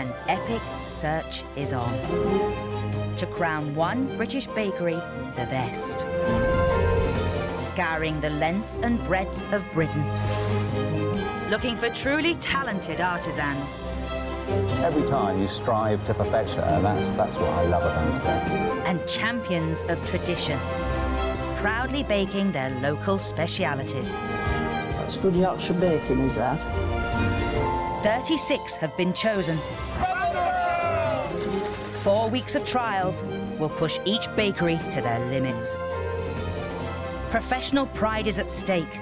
an epic search is on to crown one British bakery the best, scouring the length and breadth of Britain, looking for truly talented artisans. Every time you strive to perfection, and that's what I love about it. And champions of tradition, proudly baking their local specialities. That's good Yorkshire baking, is that? 36 have been chosen. 4 weeks of trials will push each bakery to their limits. Professional pride is at stake.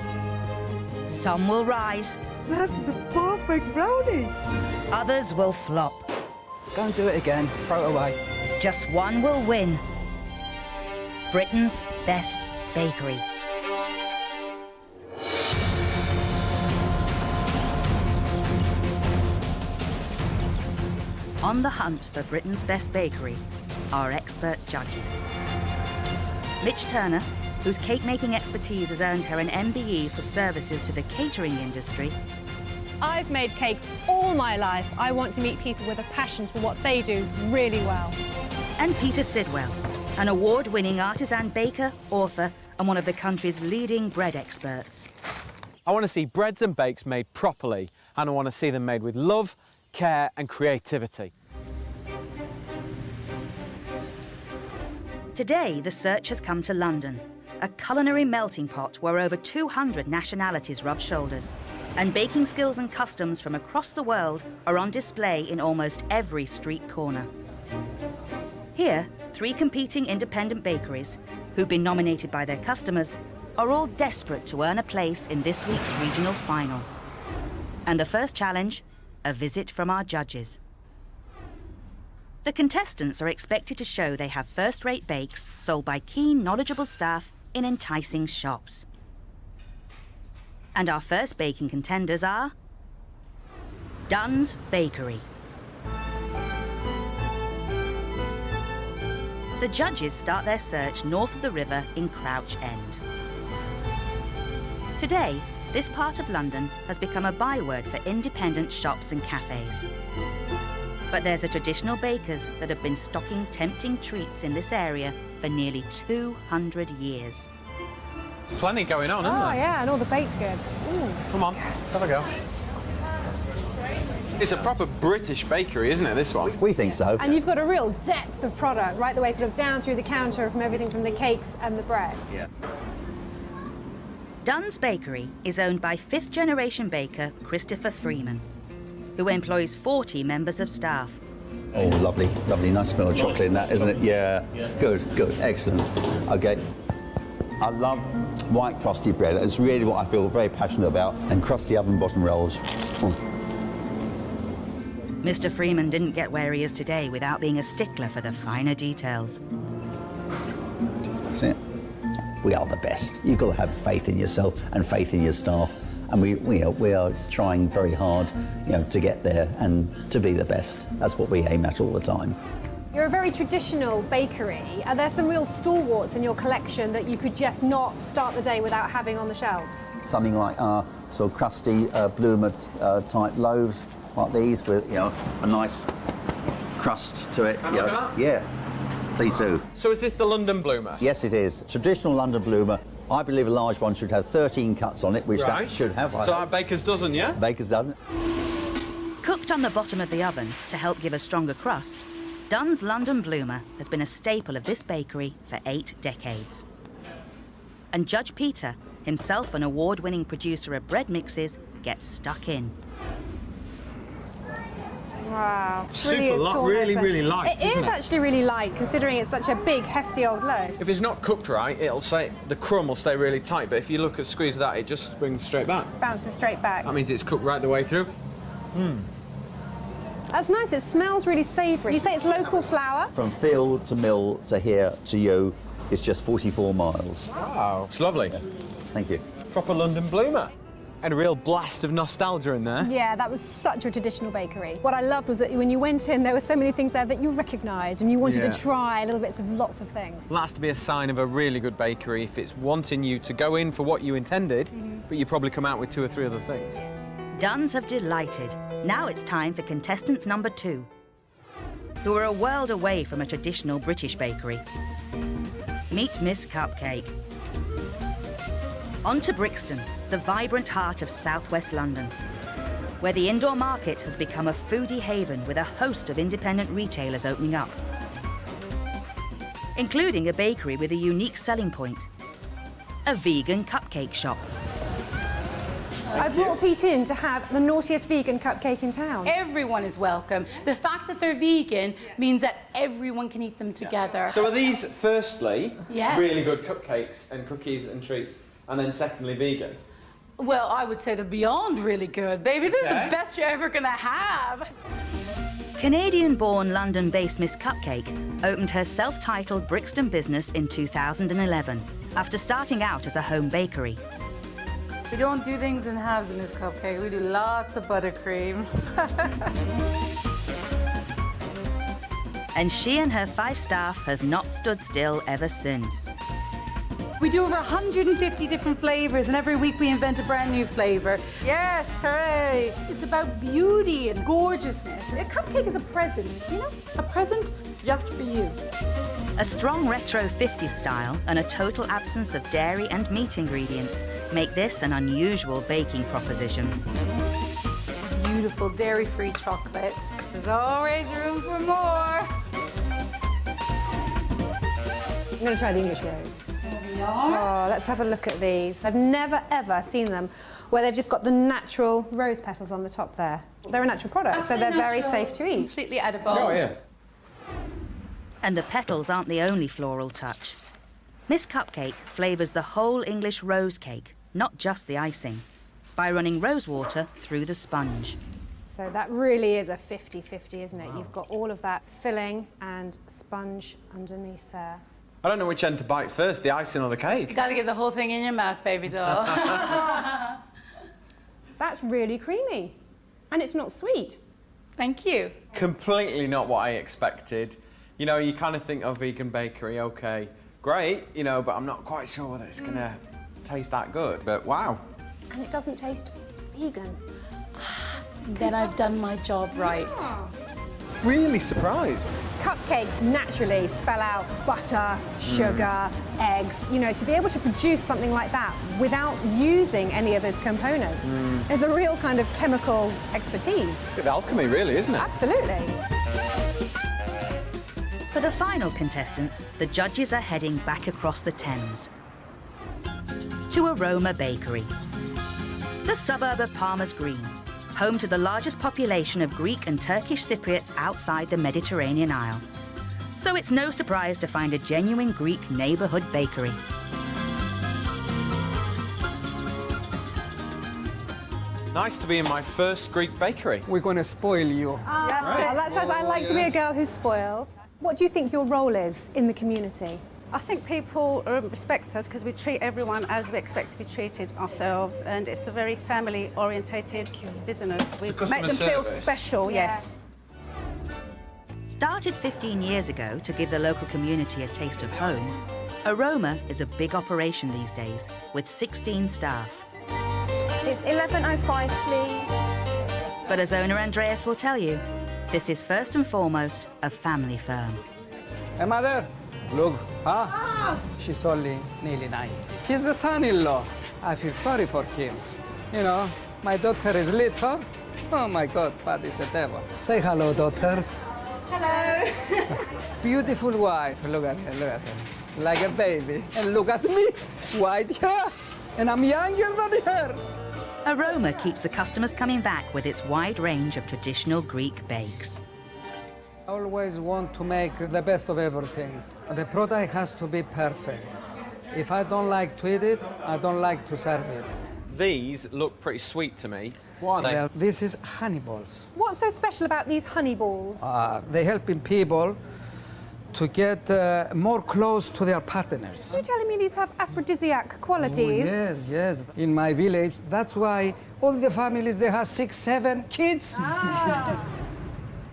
Some will rise. That's the perfect brownie. Others will flop. Go and do it again. Throw it away. Just one will win. Britain's best bakery. On the hunt for Britain's best bakery are expert judges. Mich Turner, whose cake-making expertise has earned her an MBE for services to the catering industry. I've made cakes all my life. I want to meet people with a passion for what they do really well. And Peter Sidwell, an award-winning artisan baker, author, and one of the country's leading bread experts. I want to see breads and bakes made properly, and I want to see them made with love, care and creativity. Today, the search has come to London, a culinary melting pot where over 200 nationalities rub shoulders. And baking skills and customs from across the world are on display in almost every street corner. Here, 3 competing independent bakeries, who've been nominated by their customers, are all desperate to earn a place in this week's regional final. And the first challenge, a visit from our judges. The contestants are expected to show they have first-rate bakes sold by keen, knowledgeable staff in enticing shops. And our first baking contenders are Dunn's Bakery. The judges start their search north of the river in Crouch End. Today, this part of London has become a byword for independent shops and cafes. But there's a traditional bakers that have been stocking tempting treats in this area for nearly 200 years. There's plenty going on, isn't there? Oh, yeah, and all the baked goods. Ooh. Come on, let's have a go. It's a proper British bakery, isn't it, this one? We think so. And you've got a real depth of product, right the way sort of down through the counter from everything from the cakes and the breads. Yeah. Dunn's Bakery is owned by 5th-generation baker Christopher Freeman, who employs 40 members of staff. Oh, lovely, lovely. Nice smell of chocolate in that, isn't it? Yeah. Good, good, excellent. Okay. I love white crusty bread. It's really what I feel very passionate about. And crusty oven bottom rolls. Oh. Mr. Freeman didn't get where he is today without being a stickler for the finer details. That's it. We are the best. You've got to have faith in yourself and faith in your staff. And we are trying very hard, to get there and to be the best. That's what we aim at all the time. You're a very traditional bakery. Are there some real stalwarts in your collection that you could just not start the day without having on the shelves? Something like our sort of crusty bloomer type loaves like these with a nice crust to it. Can I look at that? Yeah, please do. So is this the London bloomer? Yes, it is. Traditional London bloomer. I believe a large one should have 13 cuts on it, which Right. that should have. So our baker's dozen, yeah? Baker's dozen. Cooked on the bottom of the oven to help give a stronger crust, Dunn's London Bloomer has been a staple of this bakery for 8 decades. And Judge Peter, himself an award-winning producer of bread mixes, gets stuck in. Wow. Super light, really light, It is isn't it? actually really light, considering it's such a big, hefty old loaf. If it's not cooked right, it'll say the crumb will stay really tight, but if you look at squeeze of that, it just springs straight back. Bounces straight back. That means it's cooked right the way through. That's nice. It smells really savoury. You say it's local flour? From field to mill to here to you, it's just 44 miles. Wow. It's lovely. Thank you. Proper London bloomer. And a real blast of nostalgia in there. Yeah, that was such a traditional bakery. What I loved was that when you went in, there were so many things there that you recognised and you wanted to try little bits of lots of things. Well, that's to be a sign of a really good bakery if it's wanting you to go in for what you intended, but you probably come out with 2 or 3 other things. Dunn's have delighted Now it's time for contestants number 2, who are a world away from a traditional British bakery. Meet Miss Cupcake. On to Brixton, the vibrant heart of southwest London, where the indoor market has become a foodie haven with a host of independent retailers opening up, including a bakery with a unique selling point, a vegan cupcake shop. I brought Pete in to have the naughtiest vegan cupcake in town. Everyone is welcome. The fact that they're vegan means that everyone can eat them together. So are these, firstly, Yes. really good cupcakes and cookies and treats, and then secondly, vegan? Well, I would say they're beyond really good, baby. This is the best you're ever gonna have. Canadian-born, London-based Miss Cupcake opened her self-titled Brixton business in 2011 after starting out as a home bakery. We don't do things in halves in this cupcake. We do lots of buttercream. And she and her 5 staff have not stood still ever since. We do over 150 different flavors, and every week we invent a brand new flavor. Yes, hooray! It's about beauty and gorgeousness. A cupcake is a present, you know? A present just for you. A strong retro 50s style and a total absence of dairy and meat ingredients make this an unusual baking proposition. Beautiful dairy-free chocolate. There's always room for more. I'm going to try the English rose. Oh, let's have a look at these. I've never, ever seen them where they've just got the natural rose petals on the top there. They're a natural product, so they're very safe to eat. Completely edible. Oh, yeah. And the petals aren't the only floral touch. Miss Cupcake flavours the whole English rose cake, not just the icing, by running rose water through the sponge. So that really is a 50-50, isn't it? Wow. You've got all of that filling and sponge underneath there. I don't know which end to bite first, the icing or the You cake. gotta get the whole thing in your mouth, baby doll. That's really creamy. And it's not sweet. Thank you. Completely not what I expected. You know, you kind of think, oh, vegan bakery, okay, great, you know, but I'm not quite sure whether it's gonna taste that good. But wow. And it doesn't taste vegan. Then I've done my job right. Really surprised. Cupcakes naturally spell out butter, sugar, eggs. You know, to be able to produce something like that without using any of those components is a real kind of chemical expertise. Bit of alchemy, really, isn't it? Absolutely. For the final contestants, the judges are heading back across the Thames to Aroma Bakery, the suburb of Palmer's Green, home to the largest population of Greek and Turkish Cypriots outside the Mediterranean Isle. So it's no surprise to find a genuine Greek neighbourhood bakery. Nice to be in my first Greek bakery. We're going to spoil you. Yes, that's how I like to be a girl who's spoiled. What do you think your role is in the community? I think people respect us because we treat everyone as we expect to be treated ourselves, and it's a very family-orientated business. We make them feel special, yes. Started 15 years ago to give the local community a taste of home, Aroma is a big operation these days, with 16 staff. It's 11:05, please. But as owner Andreas will tell you, this is first and foremost a family firm. Hey, mother, look, huh? She's only nearly 9. He's the son-in-law. I feel sorry for him. You know, my daughter is little. Oh, my God, but it's a devil. Say hello, daughters. Hello. Beautiful wife. Look at her, look at her. Like a baby. And look at me, white hair. And I'm younger than her. Aroma keeps the customers coming back with its wide range of traditional Greek bakes. I always want to make the best of everything. The product has to be perfect. If I don't like to eat it, I don't like to serve it. These look pretty sweet to me. What are they? Well, this is honey balls. What's so special about these honey balls? They're helping people to get more close to their partners. Are you telling me these have aphrodisiac qualities? Oh, yes, yes. In my village, that's why all the families, they have 6, 7 kids.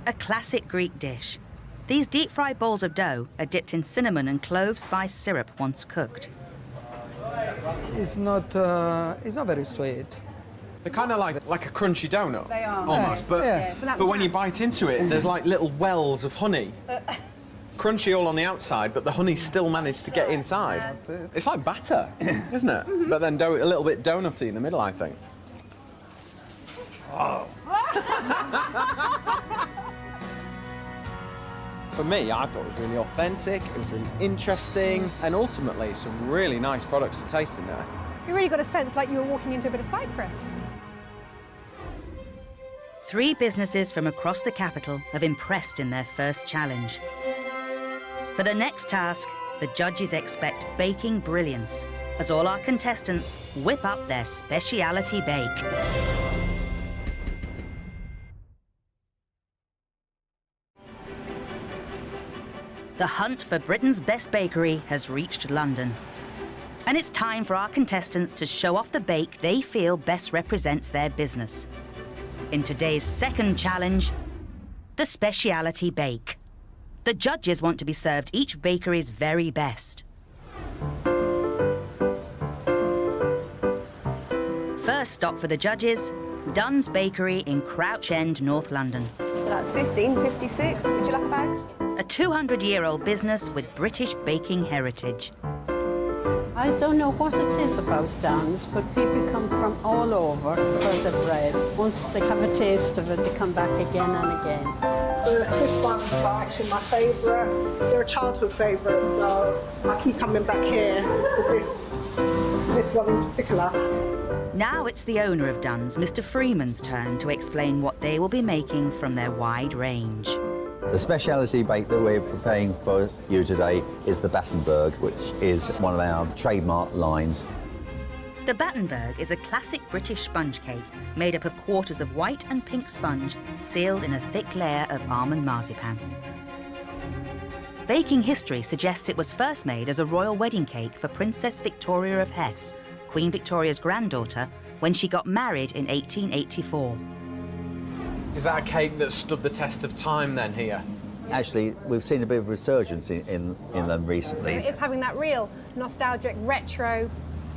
A classic Greek dish. These deep-fried balls of dough are dipped in cinnamon and clove spice syrup once cooked. It's not very sweet. They're kind of like a crunchy donut. They are. Almost, but when you bite into it, there's like little wells of honey. Crunchy all on the outside, but the honey still managed to get inside. That's it. It's like batter, isn't it? But then a little bit donutty in the middle, I think. Oh. For me, I thought it was really authentic, it was really interesting, and ultimately some really nice products to taste in there. You really got a sense like you were walking into a bit of Cyprus. 3 businesses from across the capital have impressed in their first challenge. For the next task, the judges expect baking brilliance, as all our contestants whip up their speciality bake. The hunt for Britain's best bakery has reached London. And it's time for our contestants to show off the bake they feel best represents their business. In today's second challenge, the speciality bake. The judges want to be served each bakery's very best. First stop for the judges, Dunn's Bakery in Crouch End, North London. So that's 15.56. Would you like a bag? A 200-year-old business with British baking heritage. I don't know what it is about Dunn's, but people come from all over for the bread. Once they have a taste of it, they come back again and again. The Swiss ones are actually my favourite. They're a childhood favourite, so I keep coming back here for this one in particular. Now it's the owner of Dunn's, Mr. Freeman's turn to explain what they will be making from their wide range. The speciality bake that we're preparing for you today is the Battenberg, which is one of our trademark lines. The Battenberg is a classic British sponge cake made up of quarters of white and pink sponge sealed in a thick layer of almond marzipan. Baking history suggests it was first made as a royal wedding cake for Princess Victoria of Hesse, Queen Victoria's granddaughter, when she got married in 1884. Is that a cake that stood the test of time then here? Actually, we've seen a bit of resurgence in them recently. It's having that real nostalgic, retro,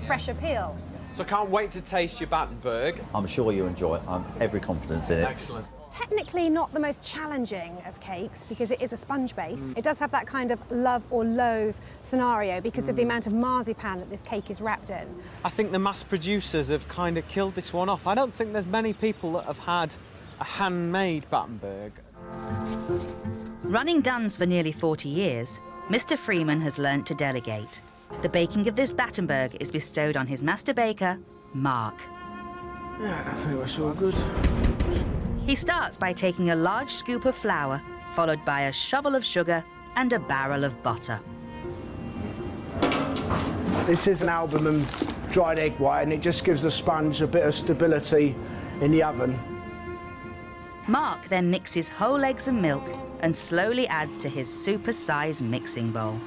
fresh appeal. So I can't wait to taste your Battenberg. I'm sure you enjoy it. I'm every confidence in it. Excellent. Technically not the most challenging of cakes because it is a sponge base. It does have that kind of love or loathe scenario because of the amount of marzipan that this cake is wrapped in. I think the mass producers have kind of killed this one off. I don't think there's many people that have had a handmade Battenberg. Running Dunn's for nearly 40 years, Mr. Freeman has learnt to delegate. The baking of this Battenberg is bestowed on his master baker, Mark. Yeah, I think that's all good. He starts by taking a large scoop of flour, followed by a shovel of sugar and a barrel of butter. This is an albumin dried egg white, and it just gives the sponge a bit of stability in the oven. Mark then mixes whole eggs and milk and slowly adds to his super-sized mixing bowl.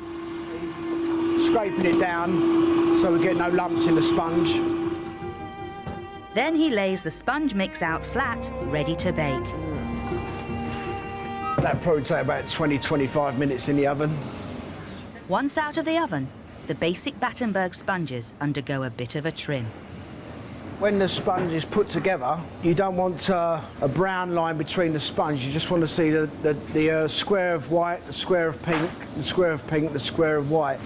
Scraping it down so we get no lumps in the sponge. Then he lays the sponge mix out flat, ready to bake. That'd probably take about 20-25 minutes in the oven. Once out of the oven, the basic Battenberg sponges undergo a bit of a trim. When the sponge is put together, you don't want a brown line between the sponge. You just want to see the square of white, the square of pink, the square of pink, the square of white.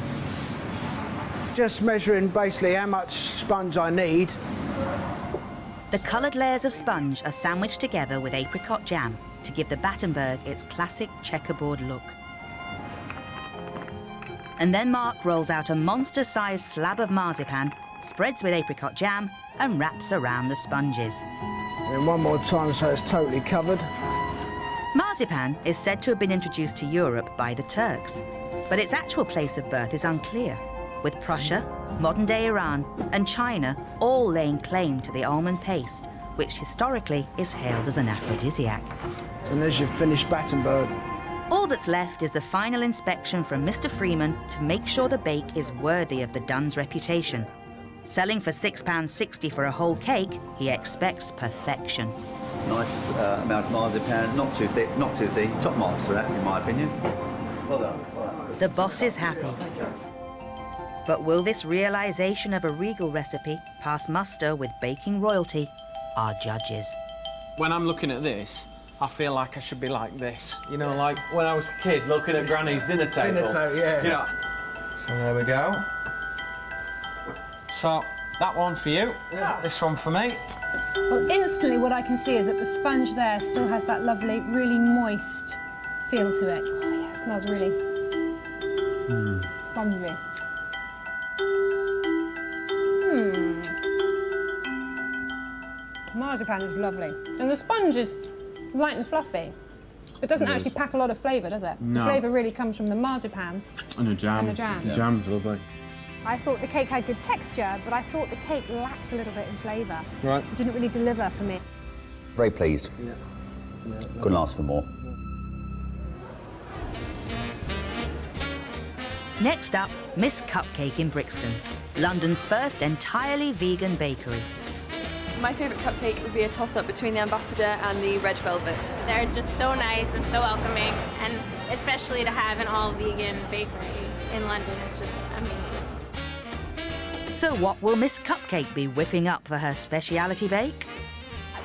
Just measuring basically how much sponge I need. The coloured layers of sponge are sandwiched together with apricot jam to give the Battenberg its classic checkerboard look. And then Mark rolls out a monster-sized slab of marzipan, spreads with apricot jam and wraps around the sponges. And one more time so it's totally covered. Marzipan is said to have been introduced to Europe by the Turks, but its actual place of birth is unclear, with Prussia, modern-day Iran and China all laying claim to the almond paste, which historically is hailed as an aphrodisiac. And there's your finished Battenberg. All that's left is the final inspection from Mr. Freeman to make sure the bake is worthy of the Dunn's reputation. Selling for £6.60 for a whole cake, he expects perfection. Nice amount of marzipan, not too thick, not too thin. Top marks for that, in my opinion. Well done. Well done. The boss is happy. But will this realisation of a regal recipe pass muster with baking royalty our judges. When I'm looking at this, I feel like I should be like this. You know, like when I was a kid looking at Granny's dinner table. Dinner table, yeah. You know. So there we go. So, that one for you, this one for me. Well, instantly what I can see is that the sponge there still has that lovely, really moist feel to it. Oh yeah, it smells really spongy. Marzipan is lovely. And the sponge is light and fluffy. It doesn't actually pack a lot of flavour, does it? No. The flavour really comes from the marzipan And a jam. and the jam. The jam's lovely. I thought the cake had good texture, but I thought the cake lacked a little bit in flavour. Right. It didn't really deliver for me. Very pleased. Couldn't ask for more. Next up, Miss Cupcake in Brixton, London's first entirely vegan bakery. My favourite cupcake would be a toss-up between the Ambassador and the Red Velvet. They're just so nice and so welcoming, and especially to have an all-vegan bakery in London is just amazing. So what will Miss Cupcake be whipping up for her speciality bake?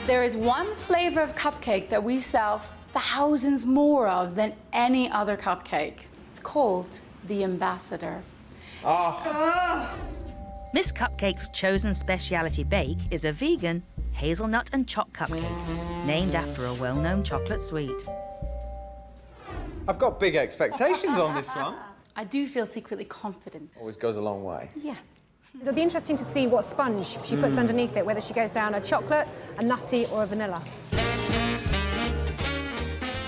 There is one flavour of cupcake that we sell thousands more of than any other cupcake. It's called the Ambassador. Miss Cupcake's chosen speciality bake is a vegan hazelnut and choc cupcake, named after a well-known chocolate sweet. I've got big expectations on this one. I do feel secretly confident. Always goes a long way. Yeah. It'll be interesting to see what sponge she puts underneath it, whether she goes down a chocolate, a nutty or a vanilla.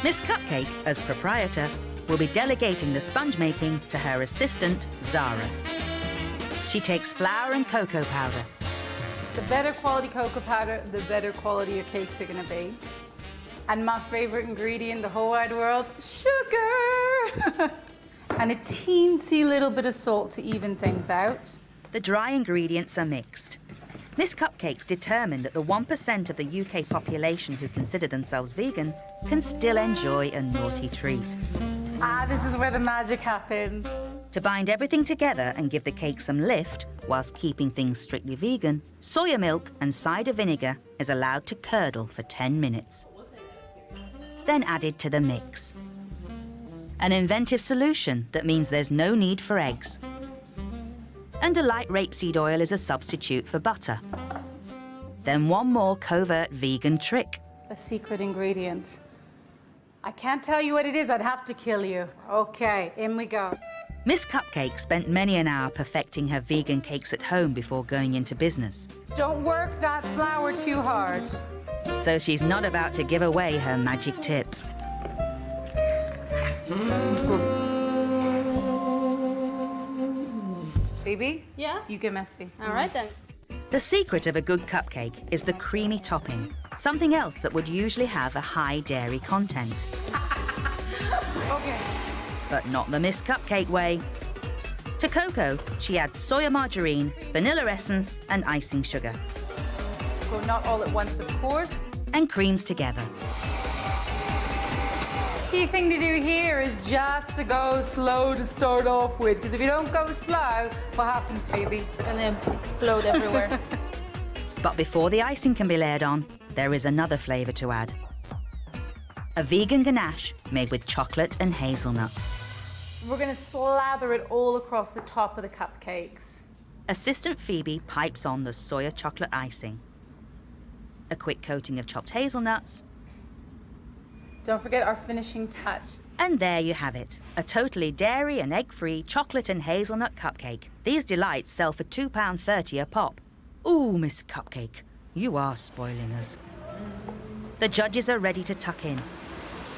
Miss Cupcake, as proprietor, will be delegating the sponge making to her assistant, Zara. She takes flour and cocoa powder. The better quality cocoa powder, the better quality your cakes are going to be. And my favourite ingredient in the whole wide world, sugar! And a teensy little bit of salt to even things out. The dry ingredients are mixed. Miss Cupcake's determined that the 1% of the UK population who consider themselves vegan can still enjoy a naughty treat. This is where the magic happens. To bind everything together and give the cake some lift, whilst keeping things strictly vegan, soya milk and cider vinegar is allowed to curdle for 10 minutes. Then added to the mix. An inventive solution that means there's no need for eggs. And a light rapeseed oil is a substitute for butter. Then one more covert vegan trick. A secret ingredient. I can't tell you what it is, I'd have to kill you. Okay, in we go. Miss Cupcake spent many an hour perfecting her vegan cakes at home before going into business. Don't work that flour too hard. So she's not about to give away her magic tips. Phoebe? Yeah? You get messy. All right then. The secret of a good cupcake is the creamy topping, something else that would usually have a high dairy content. Okay. But not the Miss Cupcake way. To cocoa, she adds soya margarine, vanilla essence, and icing sugar. Go not all at once, of course. And creams together. Key thing to do here is just to go slow to start off with, because if you don't go slow, what happens, Phoebe? It's gonna explode everywhere. But before the icing can be layered on, there is another flavour to add. A vegan ganache made with chocolate and hazelnuts. We're going to slather it all across the top of the cupcakes. Assistant Phoebe pipes on the soya chocolate icing. A quick coating of chopped hazelnuts. Don't forget our finishing touch. And there you have it, a totally dairy and egg-free chocolate and hazelnut cupcake. These delights sell for £2.30 a pop. Ooh, Miss Cupcake, you are spoiling us. The judges are ready to tuck in.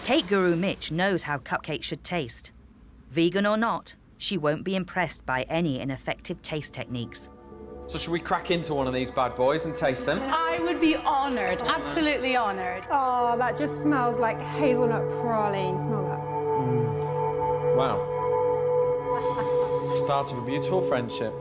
Cake guru Mich knows how cupcakes should taste. Vegan or not, she won't be impressed by any ineffective taste techniques. So should we crack into one of these bad boys and taste them? I would be honoured, absolutely honoured. Oh, that just smells like hazelnut praline. Smell that. Wow. Start of a beautiful friendship.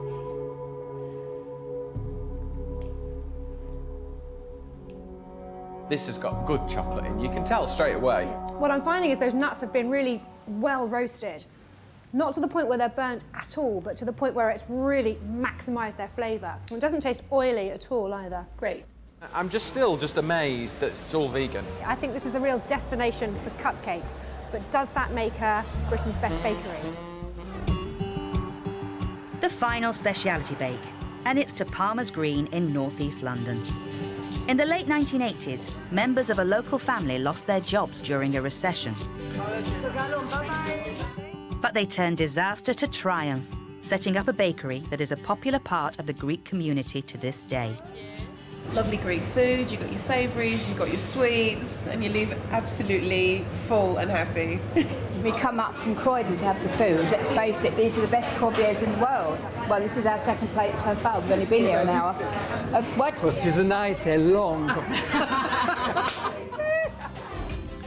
This has got good chocolate in. You can tell straight away. What I'm finding is those nuts have been really well roasted. Not to the point where they're burnt at all, but to the point where it's really maximised their flavour. It doesn't taste oily at all either. Great. I'm still amazed that it's all vegan. I think this is a real destination for cupcakes, but does that make her Britain's best bakery? The final speciality bake, and it's to Palmer's Green in northeast London. In the late 1980s, members of a local family lost their jobs during a recession. But they turned disaster to triumph, setting up a bakery that is a popular part of the Greek community to this day. Lovely Greek food, you've got your savouries, you've got your sweets, and you leave absolutely full and happy. We come up from Croydon to have the food. Let's face it, these are the best corbiers in the world. Well, this is our second plate so far. We've only been here an hour. What? Because it's nice and long.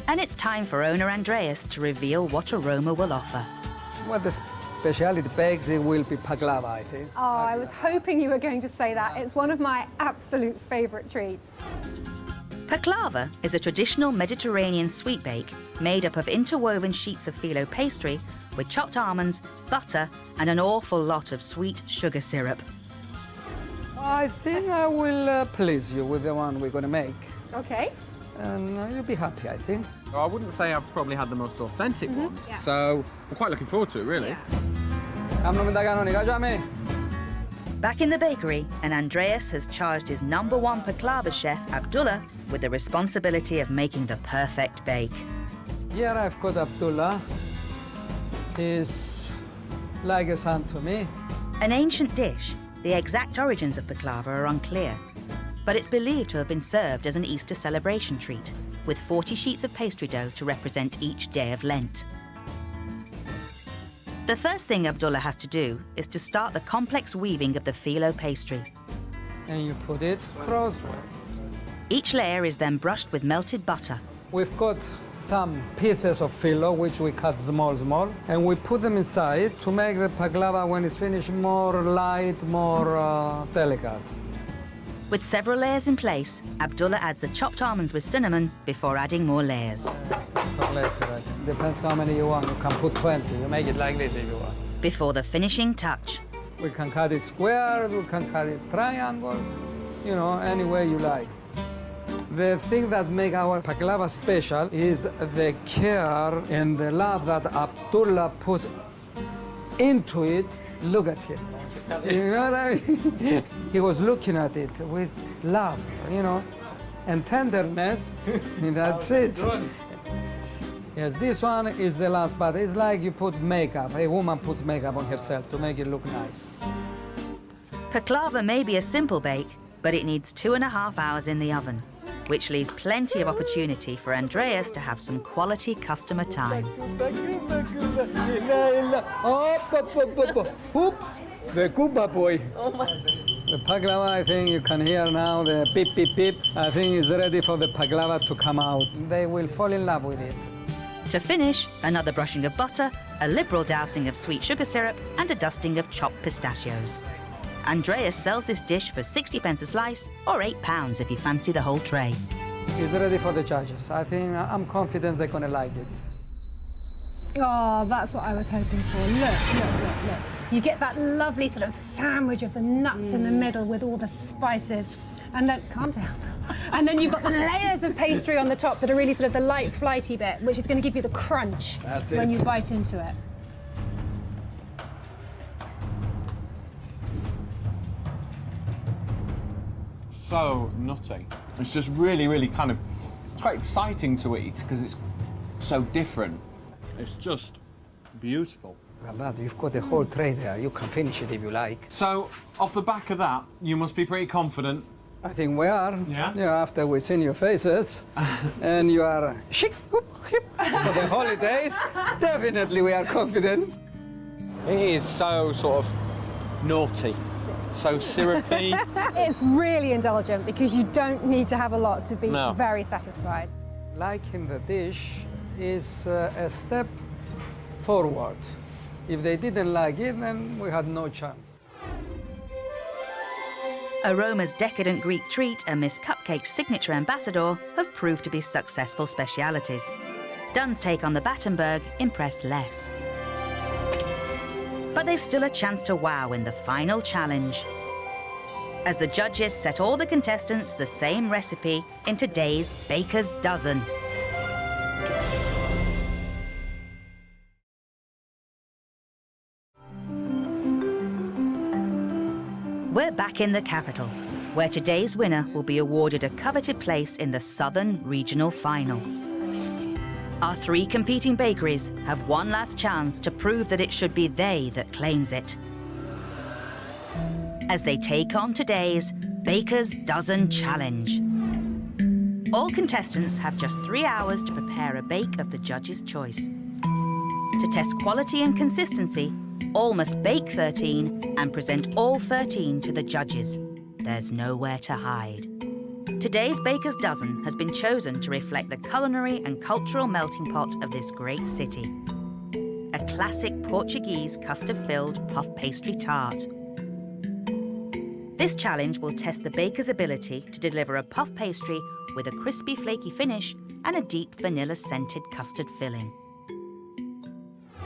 And it's time for owner Andreas to reveal what Aroma will offer. Well, the speciality bakes, it will be baklava, I think. Oh, I was hoping you were going to say that. It's one of my absolute favourite treats. Baklava is a traditional Mediterranean sweet bake made up of interwoven sheets of phyllo pastry with chopped almonds, butter, and an awful lot of sweet sugar syrup. I think I will please you with the one we're going to make. OK. And you'll be happy, I think. I wouldn't say I've probably had the most authentic ones, so I'm quite looking forward to it, really. Back in the bakery, and Andreas has charged his #1 baklava chef, Abdullah, with the responsibility of making the perfect bake. Here I've got Abdullah. He's like a son to me. An ancient dish, the exact origins of baklava are unclear, but it's believed to have been served as an Easter celebration treat, with 40 sheets of pastry dough to represent each day of Lent. The first thing Abdullah has to do is to start the complex weaving of the phyllo pastry. And you put it crosswise. Each layer is then brushed with melted butter. We've got some pieces of phyllo, which we cut small, and we put them inside to make the baklava, when it's finished, more light, more delicate. With several layers in place, Abdullah adds the chopped almonds with cinnamon before adding more layers. Depends how many you want. You can put 20. You make it like this if you want. Before the finishing touch. We can cut it squares, we can cut it triangles, you know, any way you like. The thing that makes our baklava special is the care and the love that Abdullah puts into it. Look at him. You know what I mean? He was looking at it with love, you know, and tenderness, and that's it. Yes, this one is the last part. It's like you put makeup. A woman puts makeup on herself to make it look nice. Baklava may be a simple bake, but it needs 2.5 hours in the oven, which leaves plenty of opportunity for Andreas to have some quality customer time. Oops, the Cuba boy. Oh my. The baklava, I think you can hear now the beep, beep, beep. I think it's ready for the baklava to come out. They will fall in love with it. To finish, another brushing of butter, a liberal dousing of sweet sugar syrup, and a dusting of chopped pistachios. Andreas sells this dish for 60p a slice, or £8 if you fancy the whole tray. It's ready for the judges. I think I'm confident they're going to like it. Oh, that's what I was hoping for. Look. You get that lovely sort of sandwich of the nuts in the middle with all the spices. And then, calm down. And then you've got the layers of pastry on the top that are really sort of the light, flighty bit, which is going to give you the crunch when you bite into it. So nutty. It's just really kind of, it's quite exciting to eat because it's so different. It's just beautiful. Well, you've got the whole tray there. You can finish it if you like. So, off the back of that, you must be pretty confident. I think we are. Yeah? Yeah, after we've seen your faces and you are chic, whoop, hip for the holidays, definitely we are confident. It is so sort of naughty, so syrupy. It's really indulgent because you don't need to have a lot to be very satisfied. Liking the dish is a step forward. If they didn't like it, then we had no chance. Aroma's decadent Greek treat and Miss Cupcake's signature ambassador have proved to be successful specialities. Dunn's take on the Battenberg impressed less. But they've still a chance to wow in the final challenge. as the judges set all the contestants the same recipe in today's Baker's Dozen. We're back in the capital, where today's winner will be awarded a coveted place in the Southern Regional Final. Our 3 competing bakeries have one last chance to prove that it should be they that claims it, as they take on today's Baker's Dozen Challenge. All contestants have just 3 hours to prepare a bake of the judge's choice. To test quality and consistency, all must bake 13 and present all 13 to the judges. There's nowhere to hide. Today's Baker's Dozen has been chosen to reflect the culinary and cultural melting pot of this great city. A classic Portuguese custard-filled puff pastry tart. This challenge will test the baker's ability to deliver a puff pastry with a crispy, flaky finish and a deep vanilla-scented custard filling.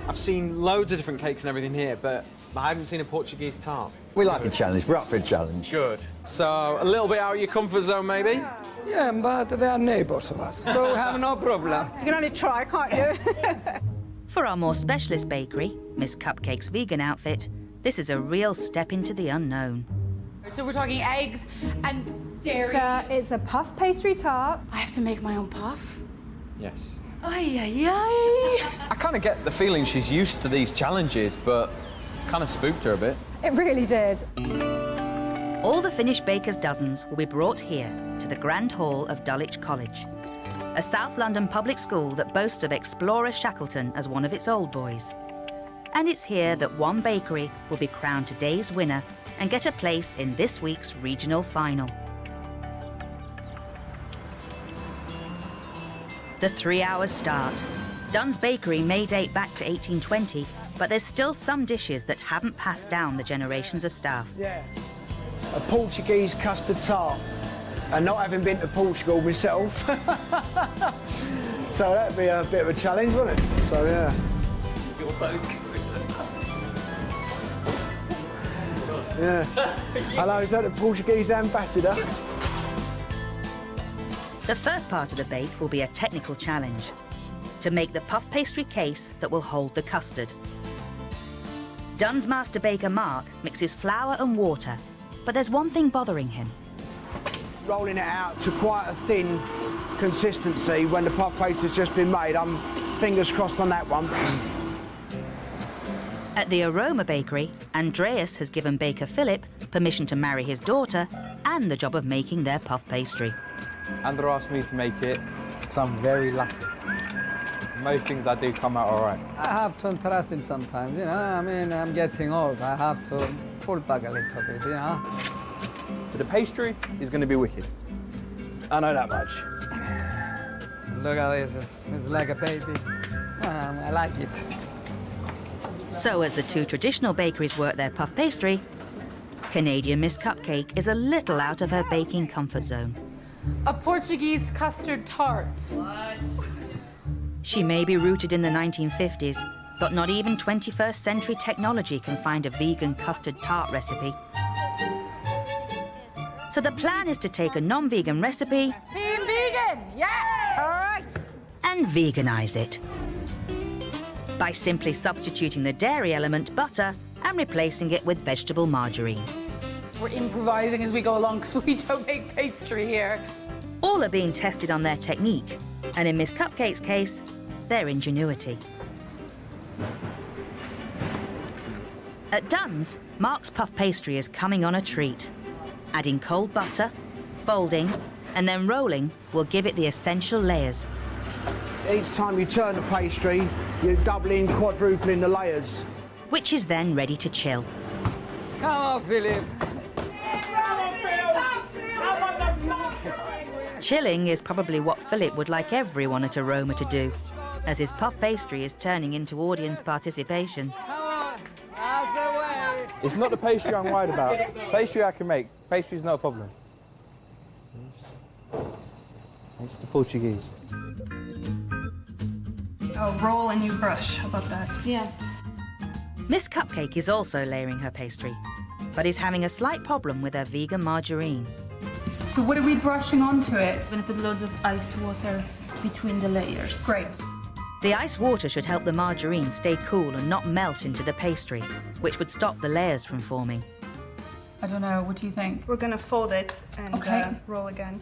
I've seen loads of different cakes and everything here, but I haven't seen a Portuguese tart. We like a challenge. We're up for a challenge. Good. So, a little bit out of your comfort zone, maybe? Yeah, but they are neighbors of us, so we have no problem. You can only try, can't you? For our more specialist bakery, Miss Cupcake's vegan outfit, this is a real step into the unknown. So we're talking eggs and dairy. It's a puff pastry tart. I have to make my own puff? Yes. Ay, ay, ay. I kind of get the feeling she's used to these challenges, but kind of spooked her a bit. It really did. All the finished Baker's Dozens will be brought here to the Grand Hall of Dulwich College, a South London public school that boasts of Explorer Shackleton as one of its old boys. And it's here that one bakery will be crowned today's winner and get a place in this week's regional final. The 3 hours start. Dunn's bakery may date back to 1820, but there's still some dishes that haven't passed down the generations of staff. Yeah, a Portuguese custard tart. And not having been to Portugal myself, so that'd be a bit of a challenge, wouldn't it? So, yeah. Yeah. Hello, is that the Portuguese ambassador? The first part of the bake will be a technical challenge to make the puff pastry case that will hold the custard. Dunn's master baker Mark mixes flour and water, but there's one thing bothering him. Rolling it out to quite a thin consistency when the puff pastry's just been made. I'm fingers crossed on that one. At the Aroma bakery, Andreas has given baker Philip permission to marry his daughter and the job of making their puff pastry. Andrew asked me to make it because I'm very lucky. Most things I do come out all right. I have to trust him sometimes, you know. I mean, I'm getting old. I have to pull back a little bit, you know. So the pastry is going to be wicked. I know that much. Look at this. It's like a baby. I like it. So as the two traditional bakeries work their puff pastry, Canadian Miss Cupcake is a little out of her baking comfort zone. A Portuguese custard tart. What? She may be rooted in the 1950s, but not even 21st century technology can find a vegan custard tart recipe. So the plan is to take a non-vegan recipe Team vegan, yeah! All right. and veganize it by simply substituting the dairy element butter and replacing it with vegetable margarine. We're improvising as we go along because we don't make pastry here. All are being tested on their technique, and in Miss Cupcake's case, their ingenuity. At Dunn's, Mark's puff pastry is coming on a treat. Adding cold butter, folding, and then rolling will give it the essential layers. Each time you turn the pastry, you're doubling, quadrupling the layers. Which is then ready to chill. Come on, Philip. Chilling is probably what Philip would like everyone at Aroma to do, as his puff pastry is turning into audience participation. Come on, that's the way. It's not the pastry I'm worried about. Pastry I can make. Pastry's not a problem. It's the Portuguese. I'll roll and you brush. How about that? Yeah. Miss Cupcake is also layering her pastry. but is having a slight problem with her vegan margarine. So what are we brushing onto it? I'm gonna put loads of iced water between the layers. Great. The ice water should help the margarine stay cool and not melt into the pastry, which would stop the layers from forming. I don't know, what do you think? We're gonna fold it and roll again.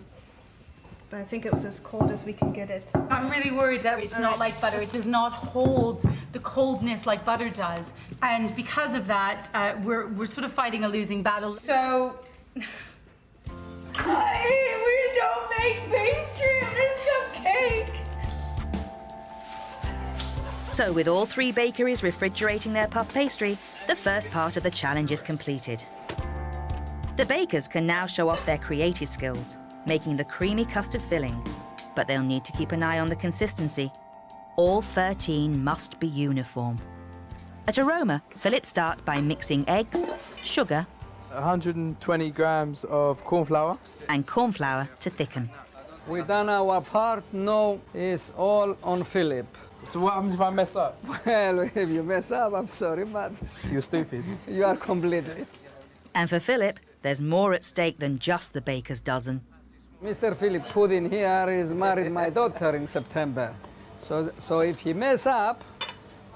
But I think it was as cold as we can get it. I'm really worried that it's not like butter. It does not hold the coldness like butter does. And because of that, we're sort of fighting a losing battle. So, we don't make pastry on this cupcake. So with all 3 bakeries refrigerating their puff pastry, the first part of the challenge is completed. The bakers can now show off their creative skills, making the creamy custard filling, but they'll need to keep an eye on the consistency. All 13 must be uniform. At Aroma, Philip starts by mixing eggs, sugar, 120 grams of corn flour, and corn flour to thicken. We've done our part, now it's all on Philip. So what happens if I mess up? Well, if you mess up, I'm sorry, but... You're stupid. You are completely. And for Philip, there's more at stake than just the baker's dozen. Mr. Philip Pudding here is married my daughter in September. So if he mess up,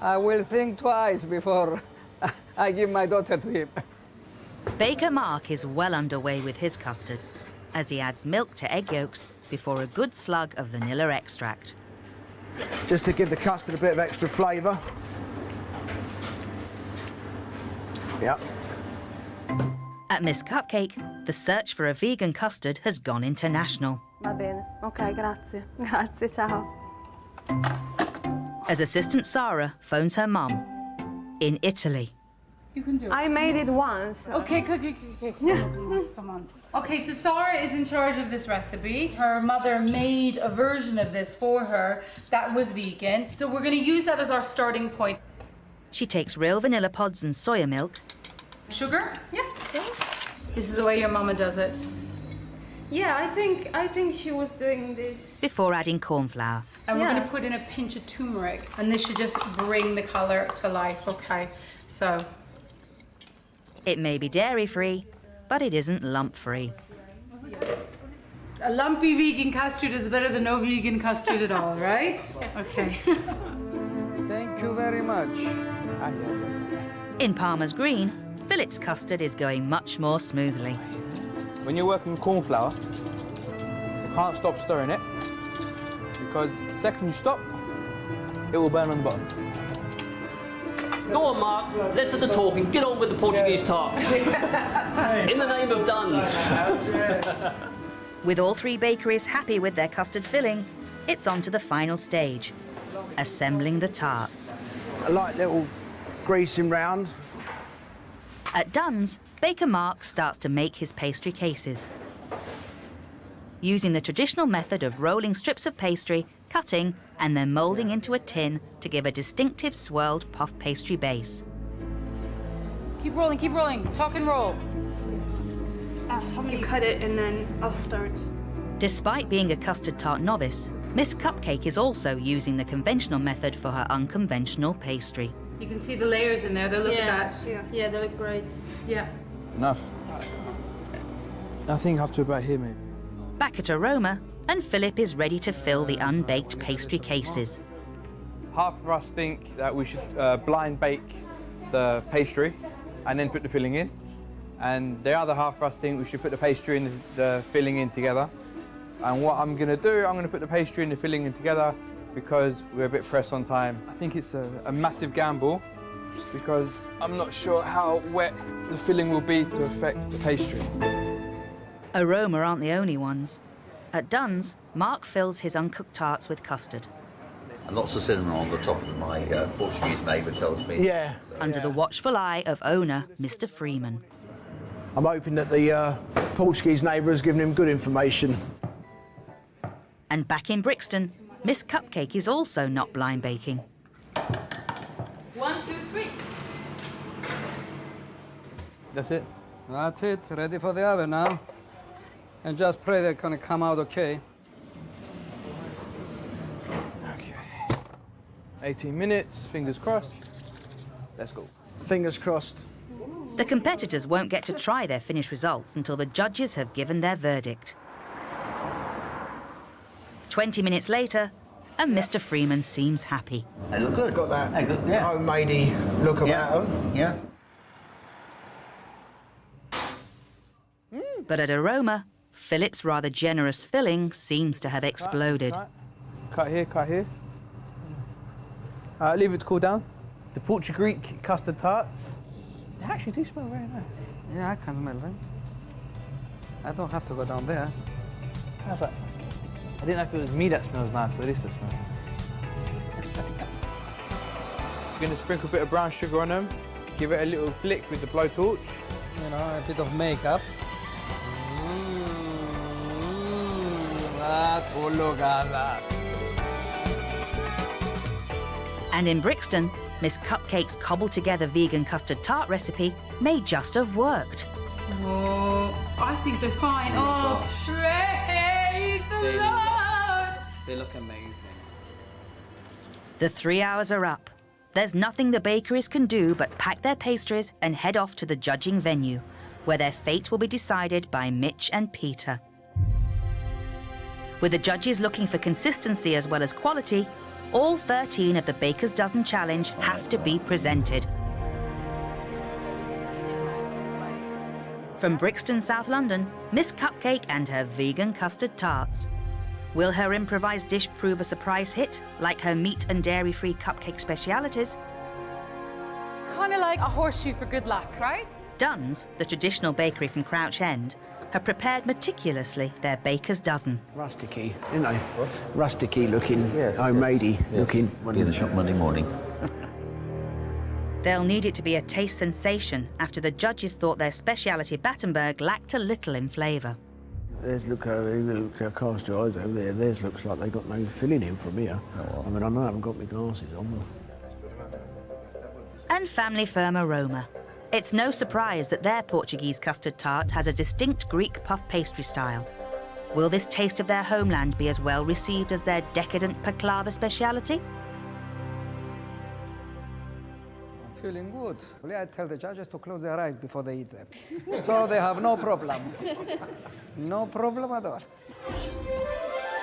I will think twice before I give my daughter to him. Baker Mark is well underway with his custard, as he adds milk to egg yolks before a good slug of vanilla extract. Just to give the custard a bit of extra flavour. Yep. At Miss Cupcake, the search for a vegan custard has gone international. Va bene. Ok, grazie. Grazie, ciao. As assistant Sarah phones her mum in Italy. You can do it. I made it once. Okay. Come on. Okay, so Sarah is in charge of this recipe. Her mother made a version of this for her that was vegan. So we're gonna use that as our starting point. She takes real vanilla pods and soya milk. Sugar? Yeah. This is the way your mama does it. Yeah, I think she was doing this. Before adding corn flour. And we're gonna put in a pinch of turmeric, and this should just bring the color to life, okay? So. It may be dairy-free, but it isn't lump-free. A lumpy vegan custard is better than no vegan custard at all, right? Okay. Thank you very much. In Palmer's Green, Philip's custard is going much more smoothly. When you're working corn flour, you can't stop stirring it, because the second you stop, it will burn on the bottom. Go on, Mark. Less of the talking. Get on with the Portuguese tart. In the name of Dunn's. With all 3 bakeries happy with their custard filling, it's on to the final stage, assembling the tarts. A light little greasing round. At Dunn's, Baker Mark starts to make his pastry cases. Using the traditional method of rolling strips of pastry, cutting, and then moulding into a tin to give a distinctive swirled puff pastry base. Keep rolling. Talk and roll. You cut it and then I'll start. Despite being a custard tart novice, Miss Cupcake is also using the conventional method for her unconventional pastry. You can see the layers in there. They look at that. Yeah, they look great. Yeah. Enough. I think up to about here, maybe. Back at Aroma, and Philip is ready to fill the unbaked pastry cases. Half of us think that we should blind bake the pastry and then put the filling in. And the other half of us think we should put the pastry and the filling in together. And what I'm going to do, I'm going to put the pastry and the filling in together because we're a bit pressed on time. I think it's a massive gamble because I'm not sure how wet the filling will be to affect the pastry. Aroma aren't the only ones. At Dunn's, Mark fills his uncooked tarts with custard. And lots of cinnamon on the top of my Portuguese neighbour tells me. Yeah. Under the watchful eye of owner, Mr. Freeman. I'm hoping that the Portuguese neighbour has given him good information. And back in Brixton, Miss Cupcake is also not blind baking. 1, 2, 3. That's it? That's it. Ready for the oven now. And just pray they're gonna come out okay. Okay. 18 minutes, fingers crossed. Let's go. Fingers crossed. The competitors won't get to try their finished results until the judges have given their verdict. 20 minutes later, and Mr. Freeman seems happy. They look good. Got that yeah. homemadey look Yeah. about them. Yeah. But at Aroma, Philip's rather generous filling seems to have exploded. Cut here, cut here. Leave it to cool down. The Portuguese Custard Tarts. They actually do smell very nice. Yeah, I can smell them. I don't have to go down there. Yeah, but I didn't know if it was me that smells nice or this that smells nice. You're going to sprinkle a bit of brown sugar on them, give it a little flick with the blowtorch. You know, a bit of makeup. Oh, look at that. And in Brixton, Miss Cupcake's cobbled-together vegan custard tart recipe may just have worked. Oh, I think they're fine. Oh, praise the Lord! They look amazing. The 3 hours are up. There's nothing the bakeries can do but pack their pastries and head off to the judging venue, where their fate will be decided by Mich and Peter. With the judges looking for consistency as well as quality, all 13 of the Baker's Dozen Challenge have to be presented. From Brixton, South London, Miss Cupcake and her vegan custard tarts. Will her improvised dish prove a surprise hit, like her meat and dairy-free cupcake specialities? It's kind of like a horseshoe for good luck, right? Dunn's, the traditional bakery from Crouch End, have prepared meticulously their Baker's Dozen. Rusticy, you know, rusticy looking, homemadey looking. Be in the shop Monday morning. They'll need it to be a taste sensation after the judges thought their speciality Battenberg lacked a little in flavour. There's look how cast your eyes over there. Theirs looks like they got no filling in from here. I mean, I know I haven't got my glasses on. And family firm Aroma. It's no surprise that their Portuguese custard tart has a distinct Greek puff pastry style. Will this taste of their homeland be as well received as their decadent Baklava speciality? I'm feeling good. I tell the judges to close their eyes before they eat them. So they have no problem. No problem at all.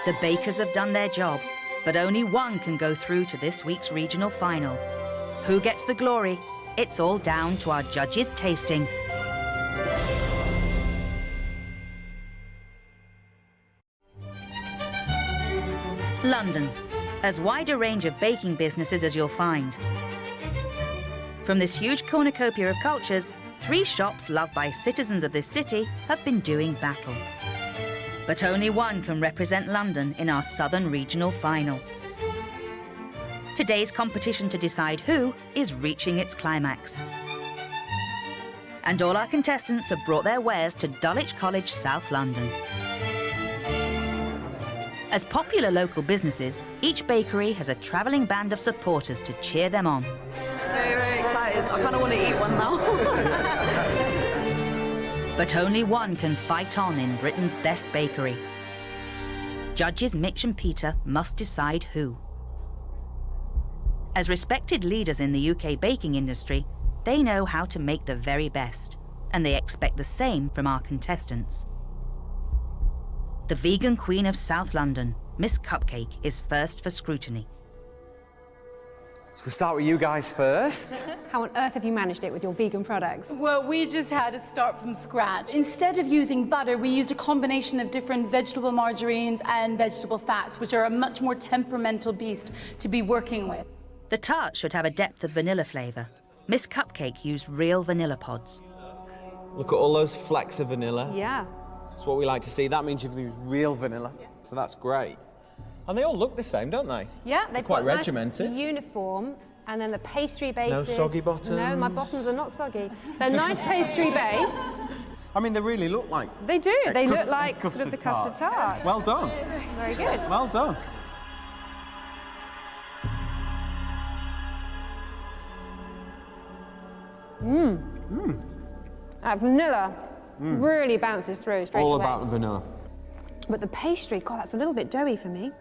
The bakers have done their job, but only one can go through to this week's regional final. Who gets the glory? It's all down to our judges' tasting. London, as wide a range of baking businesses as you'll find. From this huge cornucopia of cultures, 3 shops loved by citizens of this city have been doing battle. But only one can represent London in our Southern Regional Final. Today's competition to decide who is reaching its climax. And all our contestants have brought their wares to Dulwich College, South London. As popular local businesses, each bakery has a travelling band of supporters to cheer them on. Very, very excited. I kind of want to eat one now. But only one can fight on in Britain's best bakery. Judges Mich and Peter must decide who. As respected leaders in the UK baking industry, they know how to make the very best, and they expect the same from our contestants. The vegan queen of South London, Miss Cupcake, is first for scrutiny. So we'll start with you guys first. How on earth have you managed it with your vegan products? Well, we just had to start from scratch. Instead of using butter, we used a combination of different vegetable margarines and vegetable fats, which are a much more temperamental beast to be working with. The tart should have a depth of vanilla flavour. Miss Cupcake used real vanilla pods. Look at all those flecks of vanilla. Yeah. That's what we like to see. That means you've used real vanilla. So that's great. And they all look the same, don't they? Yeah, they've quite got regimented. Nice uniform, and then the pastry bases. No soggy bottoms. No, my bottoms are not soggy. They're nice pastry base. I mean, they really look like... They do. They look like custard the custard tarts. tarts. Well done. Very good. Well done. That vanilla really bounces through straight All away. about the vanilla. But the pastry, God, that's a little bit doughy for me.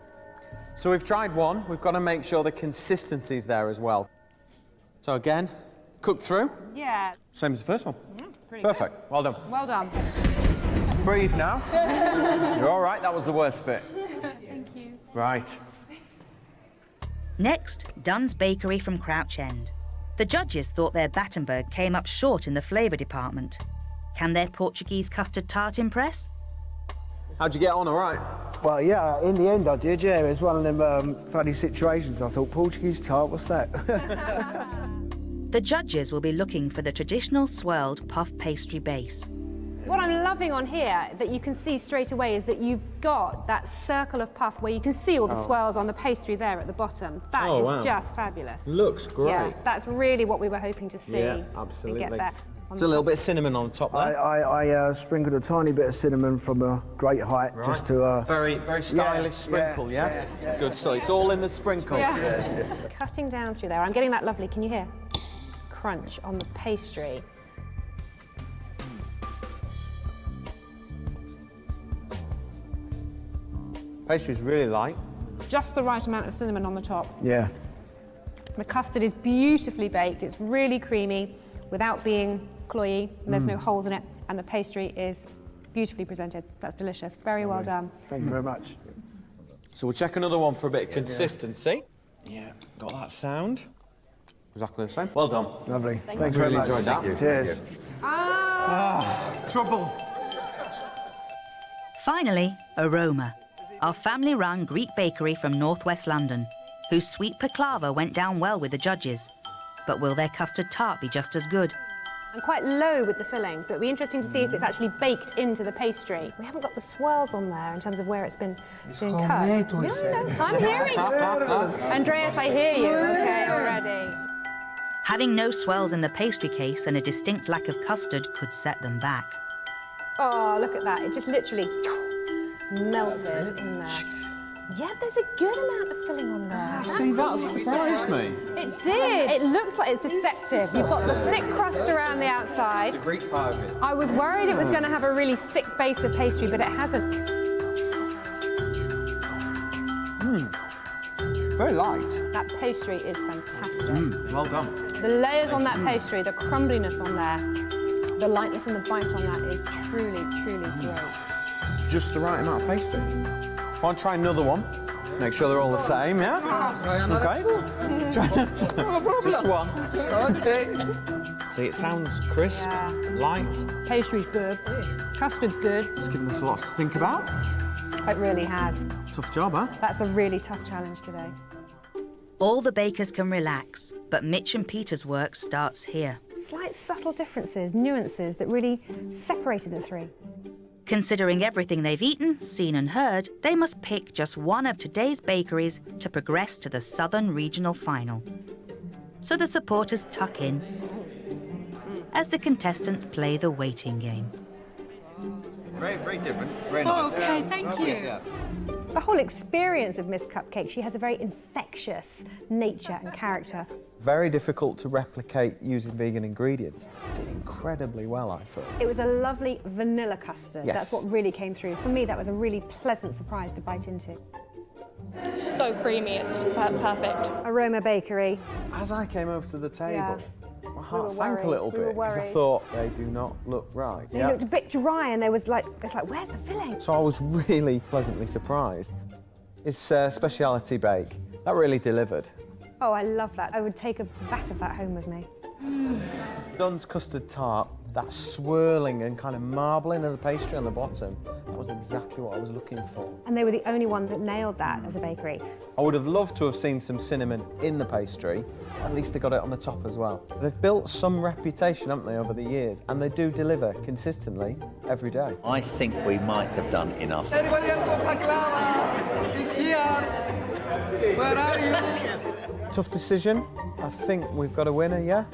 So we've tried one. We've got to make sure the consistency's there as well. So again, Cooked through. Yeah. Same as the first one. Pretty Perfect. Well done. good. Well done. Breathe now. You're all right. That was the worst bit. Thank you. Right. Next, Dunn's Bakery from Crouch End. The judges thought their Battenberg came up short in the flavour department. Can their Portuguese custard tart impress? How'd you get on, all right? Well, yeah, in the end I did, yeah. It was one of them funny situations. I thought, Portuguese tart, what's that? The judges will be looking for the traditional swirled puff pastry base. What I'm loving on here that you can see straight away is that you've got that circle of puff where you can see all the swirls on the pastry there at the bottom. That is just fabulous. Looks great. Yeah, that's really what we were hoping to see. Yeah, absolutely. And get there. There's a little bit of cinnamon on top there. I sprinkled a tiny bit of cinnamon from a great height, just to... Very, very stylish sprinkle, yeah? Good stuff. It's all in the sprinkle. Yeah. Cutting down through there. I'm getting that lovely, can you hear? Crunch on the pastry. Pastry's really light. Just the right amount of cinnamon on the top. Yeah. The custard is beautifully baked. It's really creamy without being cloyy, and there's no holes in it, and the pastry is beautifully presented. That's delicious. Very well done. Thank you very much. So we'll check another one for a bit of consistency. Yeah, got that sound. Exactly the same. Well done. Lovely. Thanks very much. Really enjoyed that. Cheers. Trouble. Finally, Aroma, our family-run Greek bakery from northwest London, whose sweet baklava went down well with the judges. But will their custard tart be just as good? And quite low with the filling, so it'll be interesting to see if it's actually baked into the pastry. We haven't got the swirls on there in terms of where it's been cut. No, I'm hearing you. Andreas, I hear you. Okay, already. Having no swirls in the pastry case and a distinct lack of custard could set them back. Oh, look at that. It just literally melted in there. Yeah, there's a good amount of filling on there. See, that surprised me. It did. It looks like it's deceptive. You've got the thick crust around the outside. It's a Greek part of it. I was worried it was going to have a really thick base of pastry, but it hasn't. Very light. That pastry is fantastic. Well done. The layers on that pastry, the crumbliness on there, the lightness and the bite on that is truly, truly great. Just the right amount of pastry. Want to try another one? Make sure they're all the same, yeah? Okay. Just one. Okay. See, it sounds crisp, light. Pastry's good. Custard's good. It's given us lots to think about. It really has. Tough job, huh? That's a really tough challenge today. All the bakers can relax, but Mich and Peter's work starts here. Slight subtle differences, nuances that really separated the three. Considering everything they've eaten, seen and heard, they must pick just one of today's bakeries to progress to the Southern Regional Final. So the supporters tuck in as the contestants play the waiting game. Very, very different. Very nice. Okay, thank you. The whole experience of Miss Cupcake, she has a very infectious nature and character. Very difficult to replicate using vegan ingredients. Did incredibly well, I thought. It was a lovely vanilla custard. Yes. That's what really came through. For me, that was a really pleasant surprise to bite into. So creamy, it's just perfect. Aroma Bakery. As I came over to the table, Yeah. my heart were sank worried. a little We were bit because I worried. thought they do not look right. They looked a bit dry, and there was like, it's like, where's the filling? So I was really pleasantly surprised. It's Speciality bake. That really delivered. Oh, I love that. I would take a vat of that home with me. Dunn's Custard Tart, that swirling and kind of marbling of the pastry on the bottom, that was exactly what I was looking for. And they were the only one that nailed that as a bakery. I would have loved to have seen some cinnamon in the pastry. At least they got it on the top as well. They've built some reputation, haven't they, over the years, and they do deliver consistently every day. I think we might have done enough. Anybody else want baklava? He's here. Where are you? Tough decision. I think we've got a winner, yeah?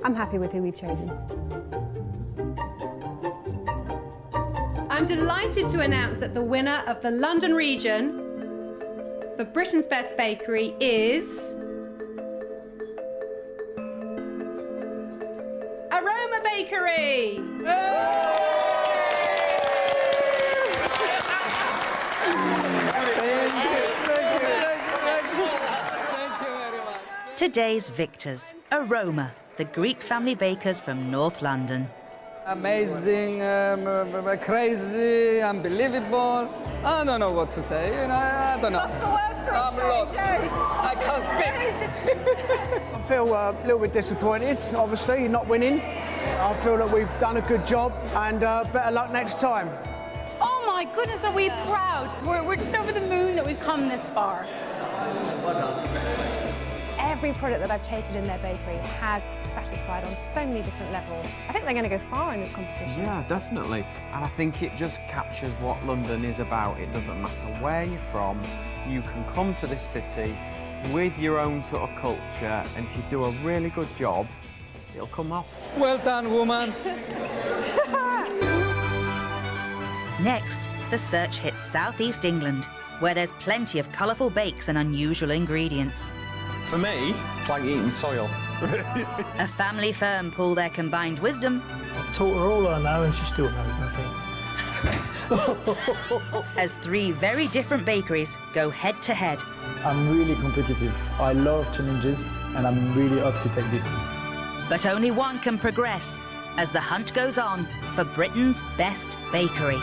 I'm happy with who we've chosen. I'm delighted to announce that the winner of the London region for Britain's Best Bakery is... Aroma Bakery! Today's victors, Aroma, the Greek family bakers from North London. Amazing, crazy, unbelievable. I don't know what to say, you know, I don't know. Lost for words for I'm lost. I can't speak. I feel a little bit disappointed, obviously, not winning. I feel that we've done a good job and better luck next time. Oh my goodness, are we proud? We're just over the moon that we've come this far. Every product that I've tasted in their bakery has satisfied on so many different levels. I think they're going to go far in this competition. Yeah, definitely. And I think it just captures what London is about. It doesn't matter where you're from, you can come to this city with your own sort of culture, and if you do a really good job, it'll come off. Well done, woman. Next, the search hits southeast England, where there's plenty of colourful bakes and unusual ingredients. For me, it's like eating soil. A family firm pool their combined wisdom. I've taught her all I know and she still knows nothing. As three very different bakeries go head to head. I'm really competitive. I love challenges and I'm really up to take this one. But only one can progress as the hunt goes on for Britain's best bakery.